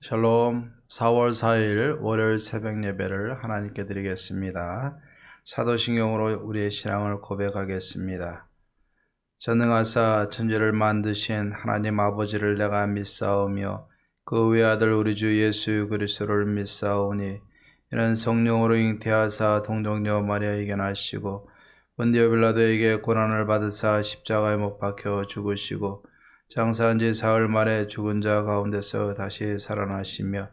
샬롬. 4월 4일 월요일 새벽 예배를 하나님께 드리겠습니다. 사도신경으로 우리의 신앙을 고백하겠습니다. 전능하사 천지를 만드신 하나님 아버지를 내가 믿사오며 그 외아들 우리 주 예수 그리스도를 믿사오니 이는 성령으로 잉태하사 동정녀 마리아에게 나시고 본디오 빌라도에게 고난을 받으사 십자가에 못 박혀 죽으시고 장사한 지 사흘 만에 죽은 자 가운데서 다시 살아나시며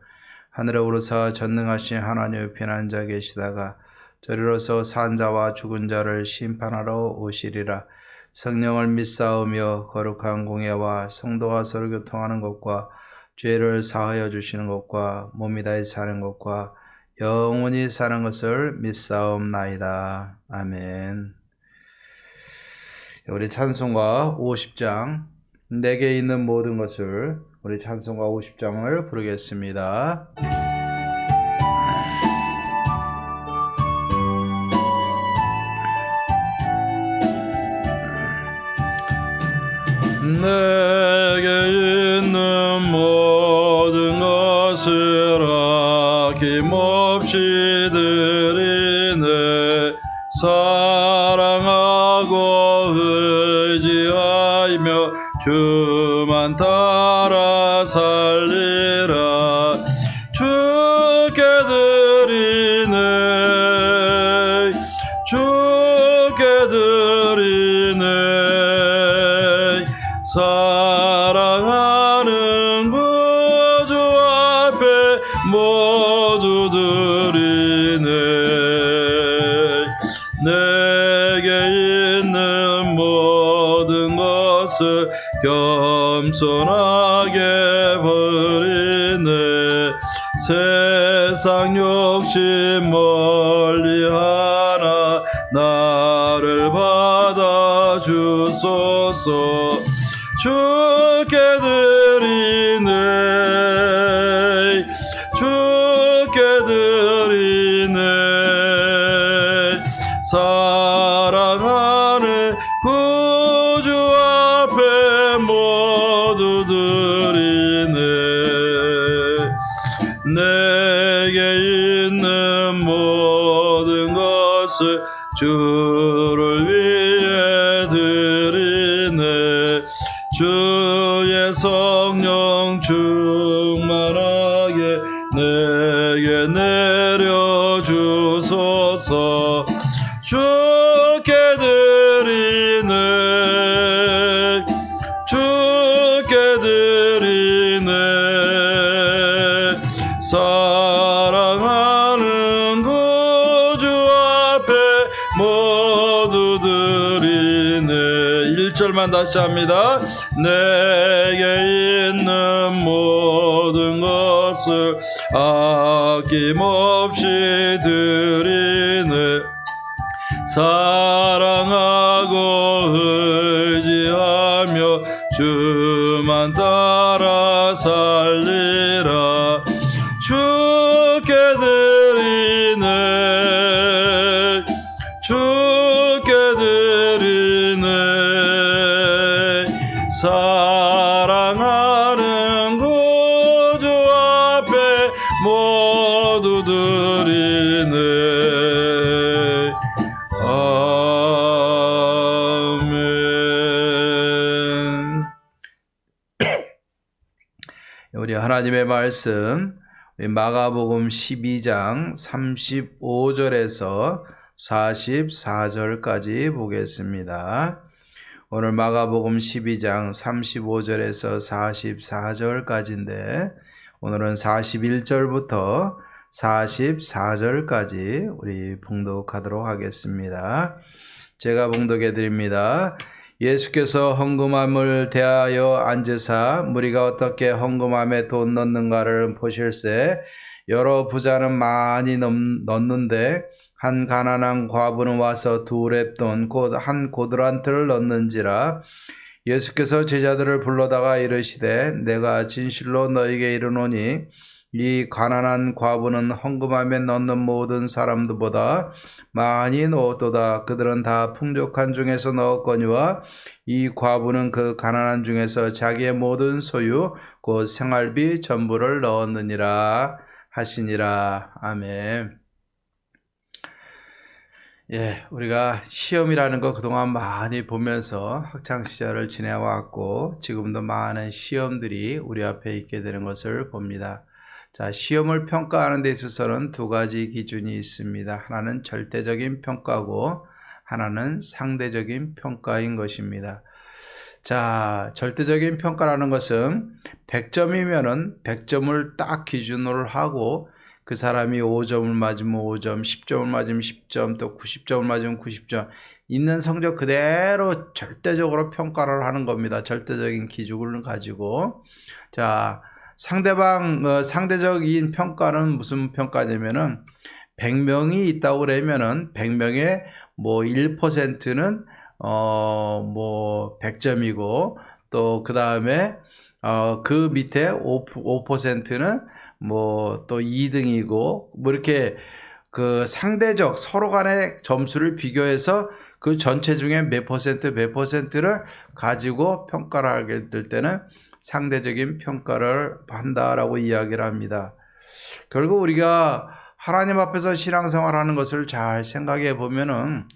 하늘에 오르사 전능하신 하나님의 편한 계시다가 저리로서 산 자와 죽은 자를 심판하러 오시리라. 성령을 믿사오며 거룩한 공예와 성도가 서로 교통하는 것과 죄를 사하여 주시는 것과 몸이 다시 사는 것과 영원히 사는 것을 믿사옵나이다. 아멘. 우리 찬송가 50장 내게 있는 모든 것을, 우리 찬송가 50장을 부르겠습니다. 내게 있는 모든 것을 아낌없이 드리네. 사랑하고 의지하며 주만 따라 살리라. 주께 드리네, 주께 드리네. 사랑하는 구주 앞에 모두 드리네. 내게 있는 모든 것을 겸손하게 버리네. 세상 욕심 멀리하나 나를 받아 주소서. 주께 드리네, 주께 드리네. 사랑하는 구주 앞에 모두 드리네. 내게 있는 모든 것을 주를 위해 드리네. 주의 성령 충만하게 내게 내려주소서. 주께 드리네, 주께 드리네. 사랑하는 구주 앞에 모두 드리네. 1절만 다시 합니다. 내게 있는 모든 것을 아낌없이 드리네. 사랑하고 의지하며 주만 따라 살리라. 주께 드리네, 주께 드리네. 사랑하는 구주 앞에 모두 드리네. 아멘. 우리 하나님의 말씀, 우리 마가복음 12장 35절에서 44절까지 보겠습니다. 오늘 마가복음 12장 35절에서 44절까지인데 오늘은 41절부터 44절까지 우리 봉독하도록 하겠습니다. 제가 봉독해 드립니다. 예수께서 헌금함을 대하여 앉으사 무리가 어떻게 헌금함에 돈 넣는가를 보실세. 여러 부자는 많이 넣는데 한 가난한 과부는 와서 두 랩돈 곧 한 고드란트를 넣는지라. 예수께서 제자들을 불러다가 이르시되 내가 진실로 너희에게 이르노니 이 가난한 과부는 헌금함에 넣는 모든 사람들보다 많이 넣었도다. 그들은 다 풍족한 중에서 넣었거니와 이 과부는 그 가난한 중에서 자기의 모든 소유 곧 생활비 전부를 넣었느니라 하시니라. 아멘. 예, 우리가 시험이라는 거 그동안 많이 보면서 학창시절을 지내왔고 지금도 많은 시험들이 우리 앞에 있게 되는 것을 봅니다. 자, 시험을 평가하는 데 있어서는 두 가지 기준이 있습니다. 하나는 절대적인 평가고 하나는 상대적인 평가인 것입니다. 자, 절대적인 평가라는 것은 100점이면은 100점을 딱 기준으로 하고 그 사람이 5점을 맞으면 5점, 10점을 맞으면 10점, 또 90점을 맞으면 90점 있는 성적 그대로 절대적으로 평가를 하는 겁니다. 절대적인 기준을 가지고. 자, 상대적인 평가는 무슨 평가냐면은 100명이 있다고 그러면은 100명의 뭐 1%는 뭐 100점이고 또 그 다음에 그 밑에 5%는 뭐 또 2등이고 뭐 이렇게 그 상대적 서로 간의 점수를 비교해서 그 전체 중에 몇 퍼센트를 가지고 평가를 하게 될 때는 상대적인 평가를 한다라고 이야기를 합니다. 결국 우리가 하나님 앞에서 신앙생활하는 것을 잘 생각해 보면은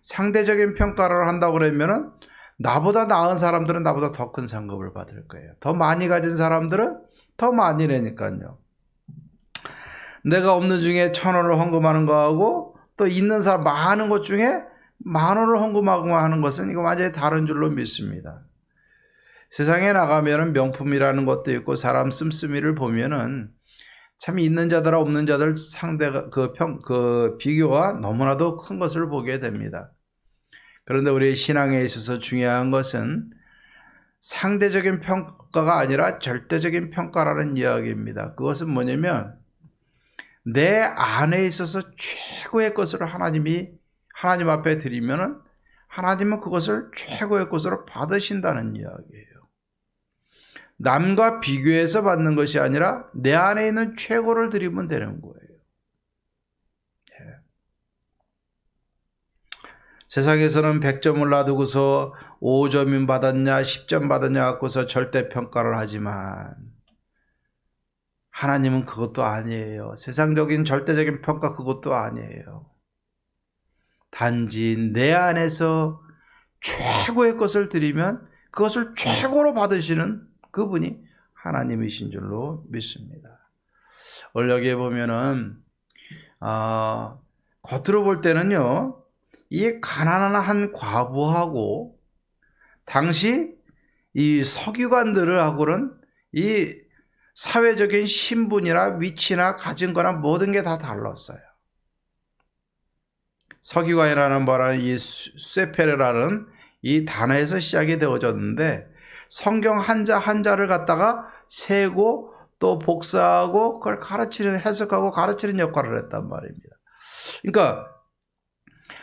상대적인 평가를 한다고 그러면은 나보다 나은 사람들은 나보다 더 큰 상급을 받을 거예요. 더 많이 가진 사람들은 더 많이 내니까요. 내가 없는 중에 1,000원을 헌금하는 거하고 또 있는 사람 많은 것 중에 10,000원을 헌금하고 하는 것은 이거 완전히 다른 줄로 믿습니다. 세상에 나가면은 명품이라는 것도 있고 사람 씀씀이를 보면은 참 있는 자들과 없는 자들 상대가 그 비교가 너무나도 큰 것을 보게 됩니다. 그런데 우리의 신앙에 있어서 중요한 것은 상대적인 평가가 아니라 절대적인 평가라는 이야기입니다. 그것은 뭐냐면 내 안에 있어서 최고의 것을 하나님 앞에 드리면은 하나님은 그것을 최고의 것으로 받으신다는 이야기예요. 남과 비교해서 받는 것이 아니라 내 안에 있는 최고를 드리면 되는 거예요. 예. 세상에서는 100점을 놔두고서 5점이 받았냐 10점 받았냐 갖고서 절대평가를 하지만 하나님은 그것도 아니에요. 세상적인 절대적인 평가 그것도 아니에요. 단지 내 안에서 최고의 것을 드리면 그것을 최고로 받으시는 그분이 하나님이신 줄로 믿습니다. 오늘 여기에 보면은 겉으로 볼 때는요, 이 가난한 한 과부하고 당시 이 서기관들하고는 이 사회적인 신분이나 위치나 가진 거나 모든 게 다 달랐어요. 서기관이라는 말은 이 쇠페레라는 이 단어에서 시작이 되어졌는데 성경 한자 한자를 갖다가 세고 또 복사하고 그걸 가르치는 해석하고 가르치는 역할을 했단 말입니다. 그러니까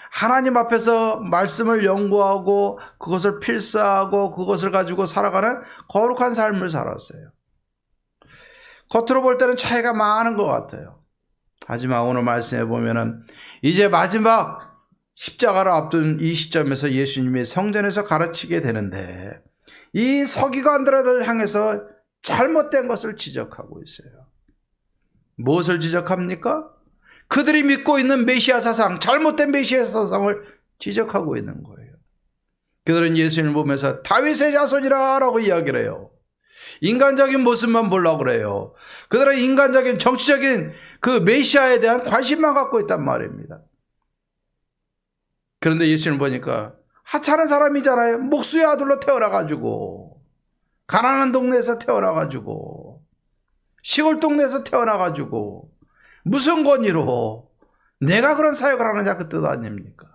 하나님 앞에서 말씀을 연구하고 그것을 필사하고 그것을 가지고 살아가는 거룩한 삶을 살았어요. 겉으로 볼 때는 차이가 많은 것 같아요. 하지만 오늘 말씀해 보면은 이제 마지막 십자가를 앞둔 이 시점에서 예수님이 성전에서 가르치게 되는데 이 서기관들을 향해서 잘못된 것을 지적하고 있어요. 무엇을 지적합니까? 그들이 믿고 있는 메시아 사상, 잘못된 메시아 사상을 지적하고 있는 거예요. 그들은 예수님을 보면서 다윗의 자손이라 라고 이야기를 해요. 인간적인 모습만 보려고 그래요. 그들은 인간적인 정치적인 그 메시아에 대한 관심만 갖고 있단 말입니다. 그런데 예수님을 보니까 하찮은 사람이잖아요. 목수의 아들로 태어나가지고 가난한 동네에서 태어나가지고 시골 동네에서 태어나가지고 무슨 권위로 내가 그런 사역을 하느냐 그 뜻 아닙니까?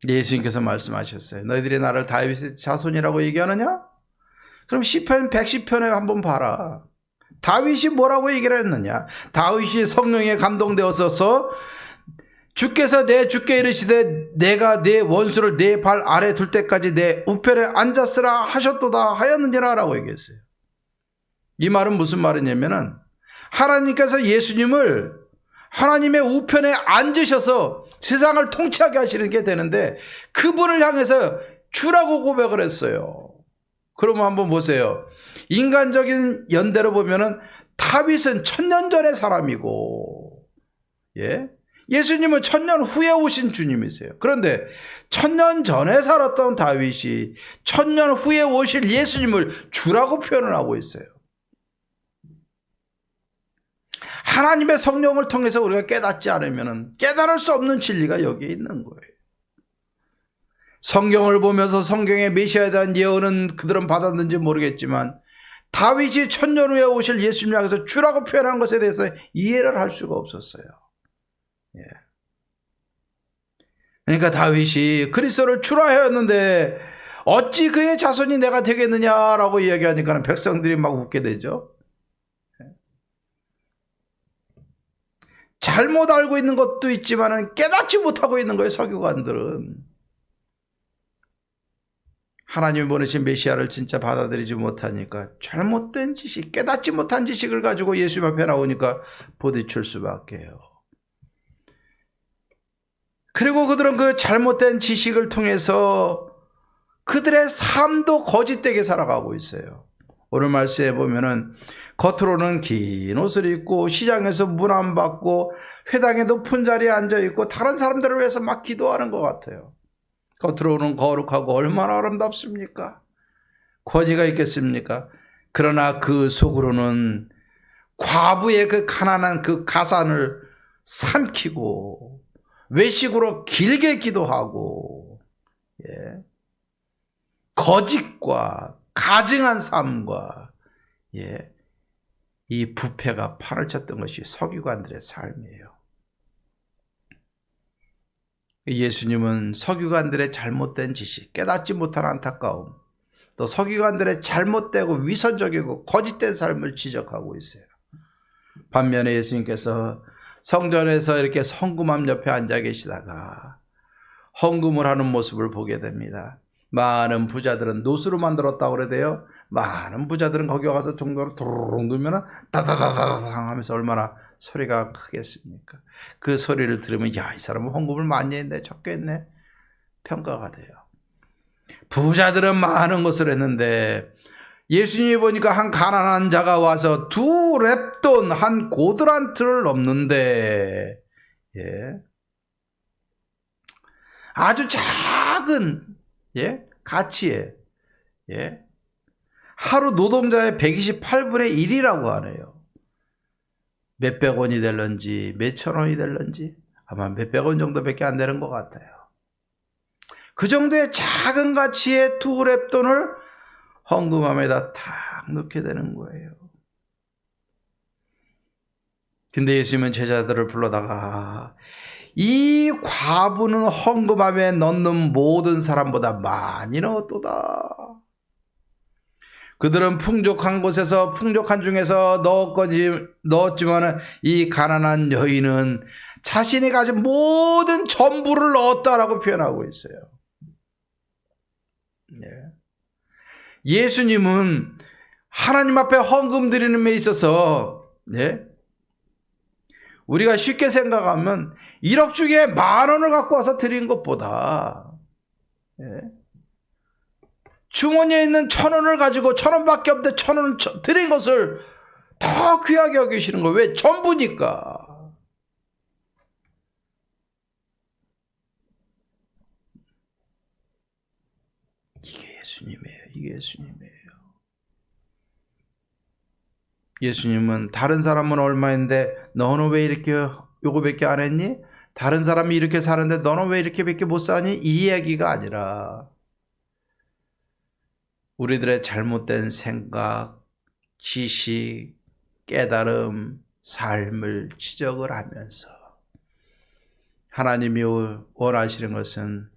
예수님께서 말씀하셨어요. 너희들이 나를 다윗의 자손이라고 얘기하느냐? 그럼 시편 110편에 한번 봐라. 다윗이 뭐라고 얘기를 했느냐? 다윗이 성령에 감동되어서 주께서 내 주께 이르시되 내가 내 원수를 내 발 아래 둘 때까지 내 우편에 앉았으라 하셨도다 하였느니라 라고 얘기했어요. 이 말은 무슨 말이냐면은 하나님께서 예수님을 하나님의 우편에 앉으셔서 세상을 통치하게 하시는 게 되는데 그분을 향해서 주라고 고백을 했어요. 그러면 한번 보세요. 인간적인 연대로 보면은 다윗은 1000년 전의 사람이고, 예? 예수님은 1000년 후에 오신 주님이세요. 그런데 1000년 전에 살았던 다윗이 1000년 후에 오실 예수님을 주라고 표현을 하고 있어요. 하나님의 성령을 통해서 우리가 깨닫지 않으면 깨달을 수 없는 진리가 여기에 있는 거예요. 성경을 보면서 성경의 메시아에 대한 예언은 그들은 받았는지 모르겠지만 다윗이 1000년 후에 오실 예수님을 향해서 주라고 표현한 것에 대해서 이해를 할 수가 없었어요. 예. 그러니까 다윗이 그리스도를 주라 하였는데 어찌 그의 자손이 내가 되겠느냐라고 이야기하니까 백성들이 막 웃게 되죠. 잘못 알고 있는 것도 있지만 깨닫지 못하고 있는 거예요. 서기관들은. 하나님이 보내신 메시아를 진짜 받아들이지 못하니까 잘못된 지식, 깨닫지 못한 지식을 가지고 예수 앞에 나오니까 부딪힐 수밖에요. 그리고 그들은 그 잘못된 지식을 통해서 그들의 삶도 거짓되게 살아가고 있어요. 오늘 말씀에 보면은 겉으로는 긴 옷을 입고 시장에서 문 안 받고 회당에 높은 자리에 앉아 있고 다른 사람들을 위해서 막 기도하는 것 같아요. 겉으로는 거룩하고 얼마나 아름답습니까? 권위가 있겠습니까? 그러나 그 속으로는 과부의 그 가난한 그 가산을 삼키고 외식으로 길게 기도하고, 예, 거짓과 가증한 삶과, 예, 이 부패가 판을 쳤던 것이 서기관들의 삶이에요. 예수님은 서기관들의 잘못된 지식, 깨닫지 못한 안타까움, 또 서기관들의 잘못되고 위선적이고 거짓된 삶을 지적하고 있어요. 반면에 예수님께서 성전에서 이렇게 헌금함 옆에 앉아 계시다가 헌금을 하는 모습을 보게 됩니다. 많은 부자들은 노수로 만들었다고 그래요. 많은 부자들은 거기 가서 종로로 두루룩 누르면 따다다다당 하면서 얼마나 소리가 크겠습니까? 그 소리를 들으면 야, 이 사람은 헌금을 많이 했네, 적게 했네, 평가가 돼요. 부자들은 많은 것을 했는데 예수님이 보니까 한 가난한 자가 와서 2렙돈 한 고드란트를 넘는데, 예, 아주 작은, 예, 가치에, 예, 하루 노동자의 128분의 1이라고 하네요. 몇백 원이 될런지 몇천 원이 될런지 아마 몇백 원 정도밖에 안 되는 것 같아요. 그 정도의 작은 가치의 2렙돈을 헌금함에다 탁 넣게 되는 거예요. 근데 예수님은 제자들을 불러다가 이 과부는 헌금함에 넣는 모든 사람보다 많이 넣었도다. 그들은 풍족한 곳에서 풍족한 중에서 넣었지만 이 가난한 여인은 자신이 가진 모든 전부를 넣었다라고 표현하고 있어요. 네. 예수님은 하나님 앞에 헌금 드리는 데 있어서, 네, 우리가 쉽게 생각하면 1억 중에 10,000원을 갖고 와서 드린 것보다, 네, 주머니에 있는 1,000원을 가지고 1,000원밖에 없는데 1,000원 드린 것을 더 귀하게 여기시는 거예요. 왜? 전부니까. 이게 예수님이에요. 이게 예수님이에요. 예수님은 다른 사람은 얼마인데 너는 왜 이렇게 요거밖에 안 했니? 다른 사람이 이렇게 사는데 너는 왜 이렇게밖에 못 사니? 이 이야기가 아니라 우리들의 잘못된 생각, 지식, 깨달음, 삶을 지적을 하면서 하나님이 원하시는 것은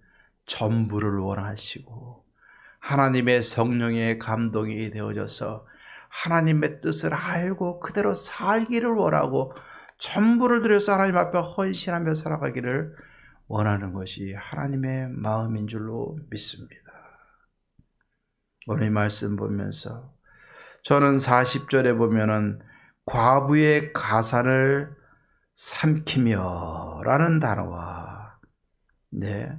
전부를 원하시고 하나님의 성령의 감동이 되어져서 하나님의 뜻을 알고 그대로 살기를 원하고 전부를 들여서 하나님 앞에 헌신하며 살아가기를 원하는 것이 하나님의 마음인 줄로 믿습니다. 오늘 말씀 보면서 저는 40절에 보면은 과부의 가산을 삼키며 라는 단어와, 네,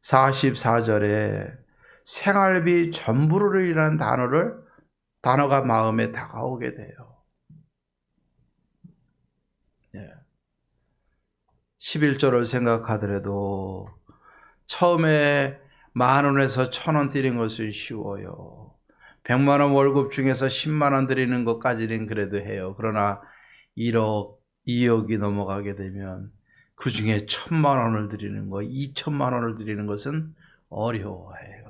44절에 생활비 전부를이라는 단어가 마음에 다가오게 돼요. 11조를 생각하더라도 처음에 10,000원에서 1,000원 드리는 것은 쉬워요. 100만 원 월급 중에서 10만 원 드리는 것까지는 그래도 해요. 그러나 1억, 2억이 넘어가게 되면 그 중에 1,000만 원을 드리는 거, 2천만 원을 드리는 것은 어려워해요.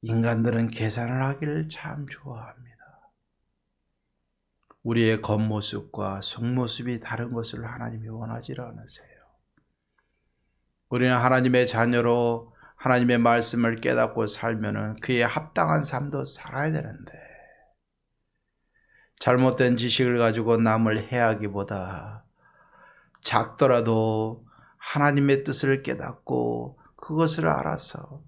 인간들은 계산을 하기를 참 좋아합니다. 우리의 겉모습과 속모습이 다른 것을 하나님이 원하지 않으세요. 우리는 하나님의 자녀로 하나님의 말씀을 깨닫고 살면은 그에 합당한 삶도 살아야 되는데, 잘못된 지식을 가지고 남을 해하기보다 작더라도 하나님의 뜻을 깨닫고 그것을 알아서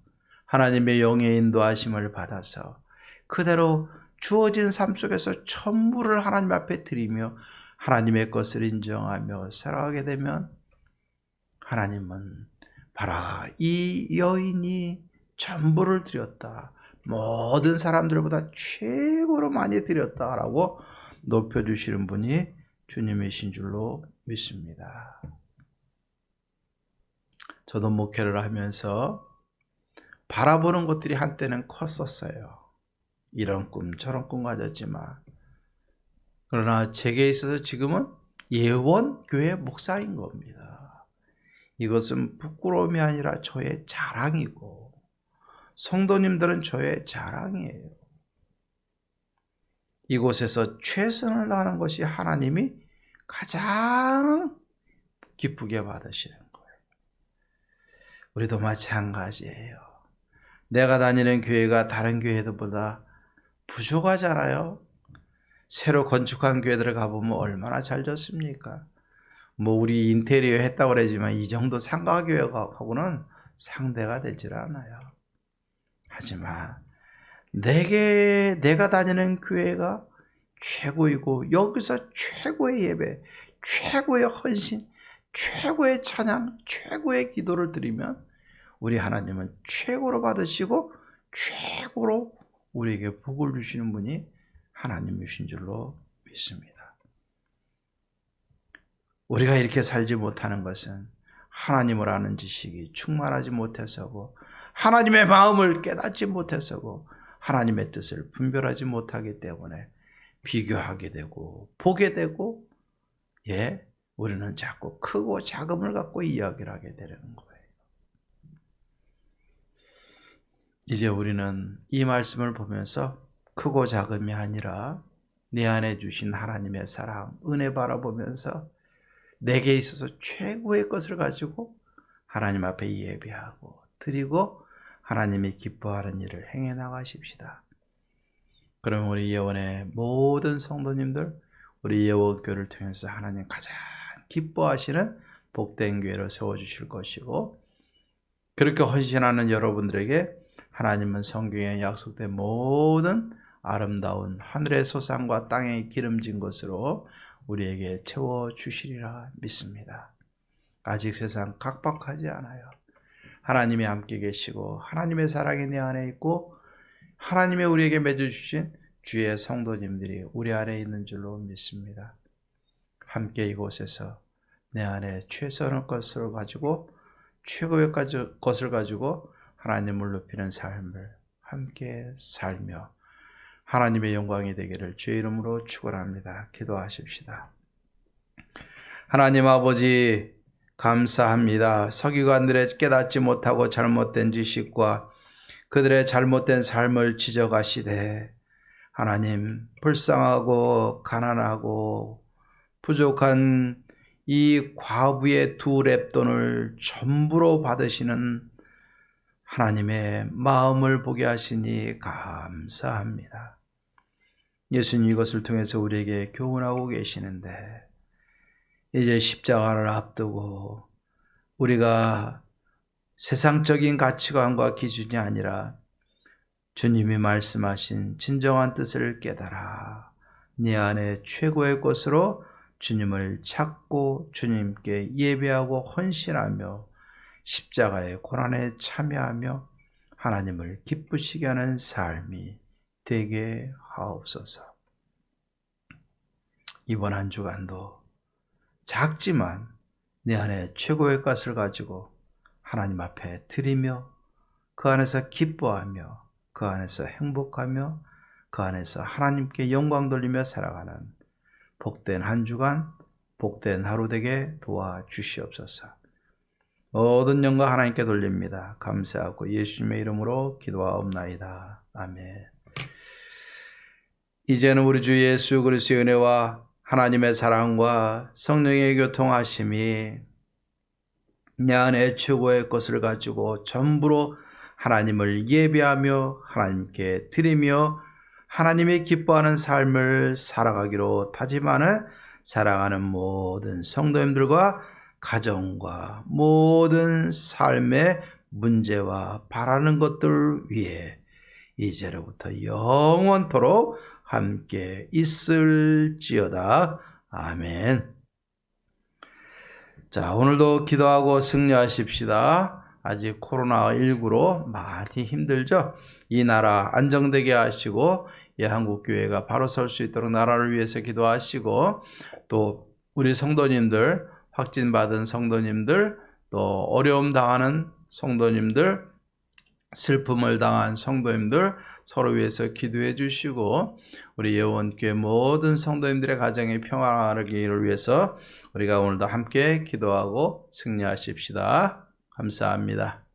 하나님의 영의 인도하심을 받아서 그대로 주어진 삶 속에서 전부를 하나님 앞에 드리며 하나님의 것을 인정하며 살아가게 되면 하나님은 봐라, 이 여인이 전부를 드렸다, 모든 사람들보다 최고로 많이 드렸다라고 높여주시는 분이 주님이신 줄로 믿습니다. 저도 목회를 하면서 바라보는 것들이 한때는 컸었어요. 이런 꿈 저런 꿈 가졌지만, 그러나 제게 있어서 지금은 예원교회 목사인 겁니다. 이것은 부끄러움이 아니라 저의 자랑이고 성도님들은 저의 자랑이에요. 이곳에서 최선을 다하는 것이 하나님이 가장 기쁘게 받으시는 거예요. 우리도 마찬가지예요. 내가 다니는 교회가 다른 교회들보다 부족하잖아요. 새로 건축한 교회들을 가보면 얼마나 잘 졌습니까? 우리 인테리어 했다고 그러지만 이 정도 상가교회하고는 상대가 되질 않아요. 하지만 내가 다니는 교회가 최고이고 여기서 최고의 예배, 최고의 헌신, 최고의 찬양, 최고의 기도를 드리면 우리 하나님은 최고로 받으시고 최고로 우리에게 복을 주시는 분이 하나님이신 줄로 믿습니다. 우리가 이렇게 살지 못하는 것은 하나님을 아는 지식이 충만하지 못해서고 하나님의 마음을 깨닫지 못해서고 하나님의 뜻을 분별하지 못하기 때문에 비교하게 되고 보게 되고, 우리는 자꾸 크고 작음을 갖고 이야기를 하게 되는 거예요. 이제 우리는 이 말씀을 보면서 크고 작음이 아니라 내 안에 주신 하나님의 사랑, 은혜 바라보면서 내게 있어서 최고의 것을 가지고 하나님 앞에 예배하고 드리고 하나님이 기뻐하는 일을 행해 나가십시다. 그럼 우리 예원의 모든 성도님들, 우리 예원교회를 통해서 하나님 가장 기뻐하시는 복된 교회를 세워주실 것이고, 그렇게 헌신하는 여러분들에게 하나님은 성경에 약속된 모든 아름다운 하늘의 소산과 땅의 기름진 것으로 우리에게 채워주시리라 믿습니다. 아직 세상 각박하지 않아요. 하나님이 함께 계시고 하나님의 사랑이 내 안에 있고 하나님의 우리에게 맺어주신 주의 성도님들이 우리 안에 있는 줄로 믿습니다. 함께 이곳에서 내 안에 최선의 것을 가지고 최고의 것을 가지고 하나님을 높이는 삶을 함께 살며 하나님의 영광이 되기를 주의 이름으로 축원합니다. 기도하십시다. 하나님 아버지, 감사합니다. 서기관들의 깨닫지 못하고 잘못된 지식과 그들의 잘못된 삶을 지적하시되 하나님, 불쌍하고 가난하고 부족한 이 과부의 2렙돈을 전부로 받으시는 하나님의 마음을 보게 하시니 감사합니다. 예수님, 이것을 통해서 우리에게 교훈하고 계시는데 이제 십자가를 앞두고 우리가 세상적인 가치관과 기준이 아니라 주님이 말씀하신 진정한 뜻을 깨달아 네 안에 최고의 것으로 주님을 찾고 주님께 예배하고 헌신하며 십자가의 고난에 참여하며 하나님을 기쁘시게 하는 삶이 되게 하옵소서. 이번 한 주간도 작지만 내 안에 최고의 것을 가지고 하나님 앞에 드리며 그 안에서 기뻐하며 그 안에서 행복하며 그 안에서 하나님께 영광 돌리며 살아가는 복된 한 주간, 복된 하루 되게 도와주시옵소서. 모든 영광 하나님께 돌립니다. 감사하고 예수님의 이름으로 기도하옵나이다. 아멘. 이제는 우리 주 예수 그리스도의 은혜와 하나님의 사랑과 성령의 교통하심이 내 안에 최고의 것을 가지고 전부로 하나님을 예배하며 하나님께 드리며 하나님이 기뻐하는 삶을 살아가기로 다짐하는 사랑하는 모든 성도님들과 가정과 모든 삶의 문제와 바라는 것들 위해 이제로부터 영원토록 함께 있을지어다. 아멘. 자, 오늘도 기도하고 승리하십시다. 아직 코로나19로 많이 힘들죠? 이 나라 안정되게 하시고 한국교회가 바로 설 수 있도록 나라를 위해서 기도하시고 또 우리 성도님들, 확진받은 성도님들, 또 어려움 당하는 성도님들, 슬픔을 당한 성도님들 서로 위해서 기도해 주시고 우리 예원교회 모든 성도님들의 가정이 평안하기를 위해서 우리가 오늘도 함께 기도하고 승리하십시다. 감사합니다.